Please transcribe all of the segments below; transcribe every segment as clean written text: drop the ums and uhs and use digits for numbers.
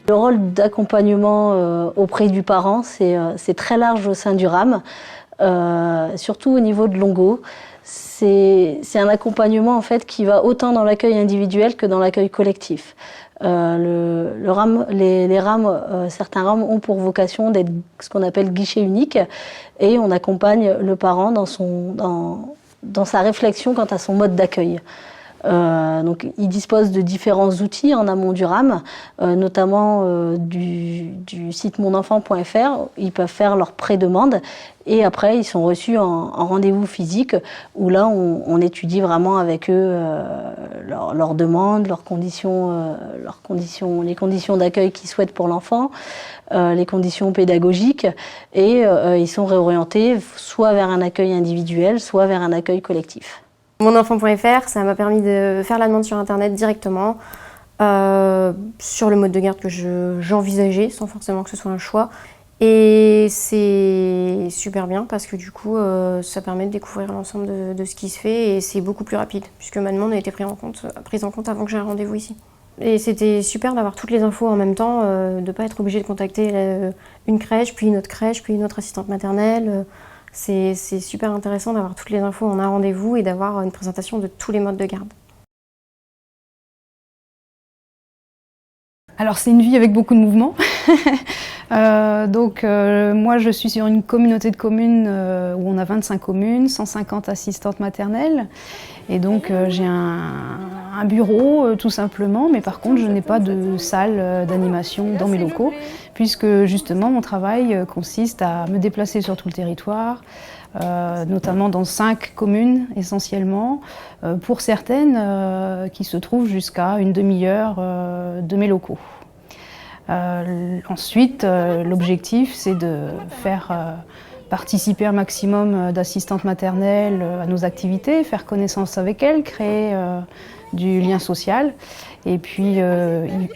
Le rôle d'accompagnement auprès du parent, c'est très large au sein du RAM, surtout au niveau de l'ONGO. C'est un accompagnement en fait qui va autant dans l'accueil individuel que dans l'accueil collectif. Le RAM, les RAM, certains RAM ont pour vocation d'être ce qu'on appelle guichet unique, et on accompagne le parent dans sa réflexion quant à son mode d'accueil. Donc, ils disposent de différents outils en amont du RAM, notamment du site monenfant.fr. Ils peuvent faire leur pré-demande et après ils sont reçus en rendez-vous physique où là on étudie vraiment avec eux leurs demandes, les conditions d'accueil qu'ils souhaitent pour l'enfant, les conditions pédagogiques, et ils sont réorientés soit vers un accueil individuel, soit vers un accueil collectif. Monenfant.fr, ça m'a permis de faire la demande sur internet directement, sur le mode de garde que j'envisageais, sans forcément que ce soit un choix. Et c'est super bien parce que du coup, ça permet de découvrir l'ensemble de ce qui se fait, et c'est beaucoup plus rapide, puisque ma demande a été prise en compte avant que j'ai un rendez-vous ici. Et c'était super d'avoir toutes les infos en même temps, de ne pas être obligé de contacter une crèche, puis une autre assistante maternelle. C'est super intéressant d'avoir toutes les infos en un rendez-vous et d'avoir une présentation de tous les modes de garde. Alors c'est une vie avec beaucoup de mouvements. Moi je suis sur une communauté de communes où on a 25 communes, 150 assistantes maternelles. Et donc j'ai un bureau tout simplement, mais par contre je n'ai pas de salle d'animation dans mes locaux, puisque justement mon travail consiste à me déplacer sur tout le territoire, notamment dans 5 communes essentiellement, pour certaines qui se trouvent jusqu'à une demi-heure de mes locaux. Ensuite, l'objectif c'est de faire participer un maximum d'assistantes maternelles à nos activités, faire connaissance avec elles, créer du lien social, et puis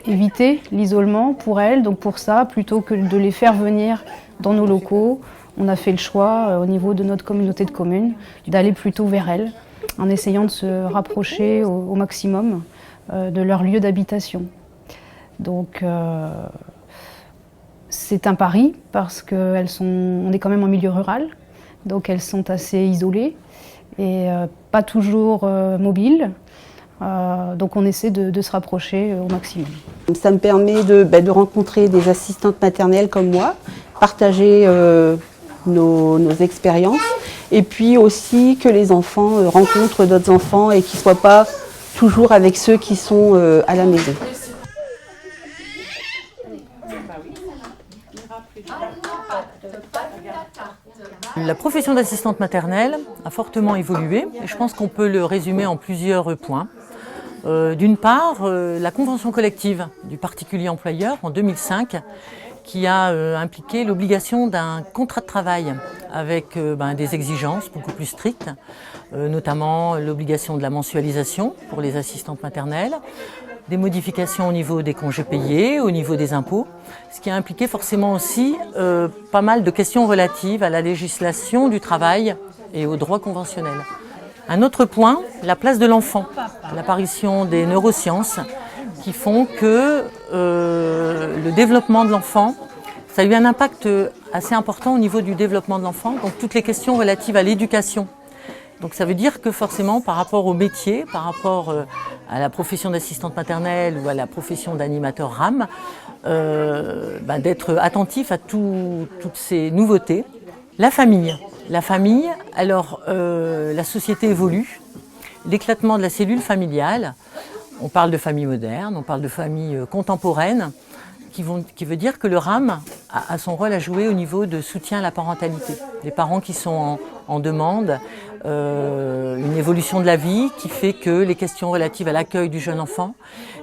éviter l'isolement pour elles. Donc pour ça, plutôt que de les faire venir dans nos locaux, on a fait le choix au niveau de notre communauté de communes d'aller plutôt vers elles, en essayant de se rapprocher au maximum de leur lieu d'habitation. Donc c'est un pari parce on est quand même en milieu rural, donc elles sont assez isolées et pas toujours mobiles. Donc on essaie de se rapprocher au maximum. Ça me permet de rencontrer des assistantes maternelles comme moi, partager nos expériences, et puis aussi que les enfants rencontrent d'autres enfants et qu'ils ne soient pas toujours avec ceux qui sont à la maison. La profession d'assistante maternelle a fortement évolué et je pense qu'on peut le résumer en plusieurs points. D'une part, la convention collective du particulier employeur en 2005 qui a impliqué l'obligation d'un contrat de travail avec des exigences beaucoup plus strictes, notamment l'obligation de la mensualisation pour les assistantes maternelles, des modifications au niveau des congés payés, au niveau des impôts, ce qui a impliqué forcément aussi pas mal de questions relatives à la législation du travail et aux droits conventionnels. Un autre point, la place de l'enfant, l'apparition des neurosciences qui font que le développement de l'enfant, ça a eu un impact assez important au niveau du développement de l'enfant, donc toutes les questions relatives à l'éducation. Donc ça veut dire que forcément par rapport au métier, par rapport à la profession d'assistante maternelle ou à la profession d'animateur RAM, d'être attentif à toutes ces nouveautés. La famille, alors la société évolue, l'éclatement de la cellule familiale, on parle de famille moderne, on parle de famille contemporaine, qui veut dire que le RAM a son rôle à jouer au niveau de soutien à la parentalité. Les parents qui sont en demande, une évolution de la vie qui fait que les questions relatives à l'accueil du jeune enfant,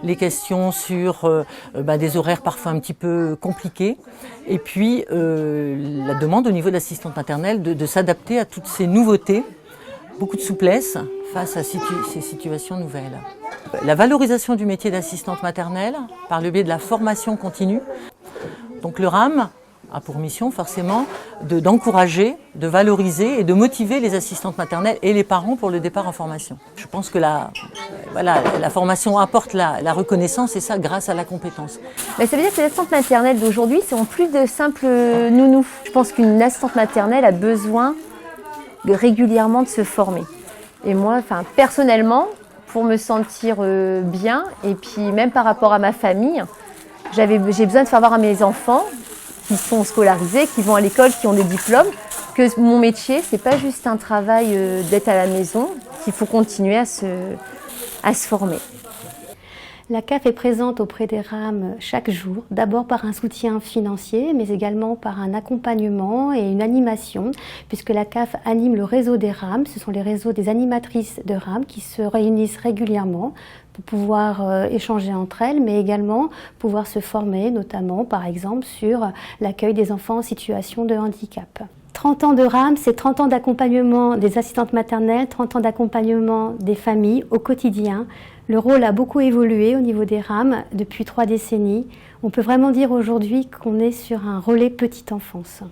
les questions sur des horaires parfois un petit peu compliqués, et puis la demande au niveau de l'assistante maternelle de s'adapter à toutes ces nouveautés, beaucoup de souplesse face à ces situations nouvelles. La valorisation du métier d'assistante maternelle par le biais de la formation continue. Donc le RAM a pour mission forcément d'encourager, de valoriser et de motiver les assistantes maternelles et les parents pour le départ en formation. Je pense que la formation apporte la reconnaissance et ça grâce à la compétence. Ça veut dire que les assistantes maternelles d'aujourd'hui sont plus de simples nounous. Je pense qu'une assistante maternelle a besoin régulièrement de se former. Et moi, personnellement, pour me sentir bien et puis même par rapport à ma famille, j'ai besoin de faire voir à mes enfants qui sont scolarisés, qui vont à l'école, qui ont des diplômes, que mon métier, c'est pas juste un travail d'être à la maison, qu'il faut continuer à se former. La CAF est présente auprès des RAM chaque jour, d'abord par un soutien financier, mais également par un accompagnement et une animation, puisque la CAF anime le réseau des RAM. Ce sont les réseaux des animatrices de RAM qui se réunissent régulièrement pour pouvoir échanger entre elles, mais également pouvoir se former, notamment par exemple sur l'accueil des enfants en situation de handicap. 30 ans de RAM, c'est 30 ans d'accompagnement des assistantes maternelles, 30 ans d'accompagnement des familles au quotidien. Le rôle a beaucoup évolué au niveau des RAM depuis 3 décennies. On peut vraiment dire aujourd'hui qu'on est sur un relais petite enfance.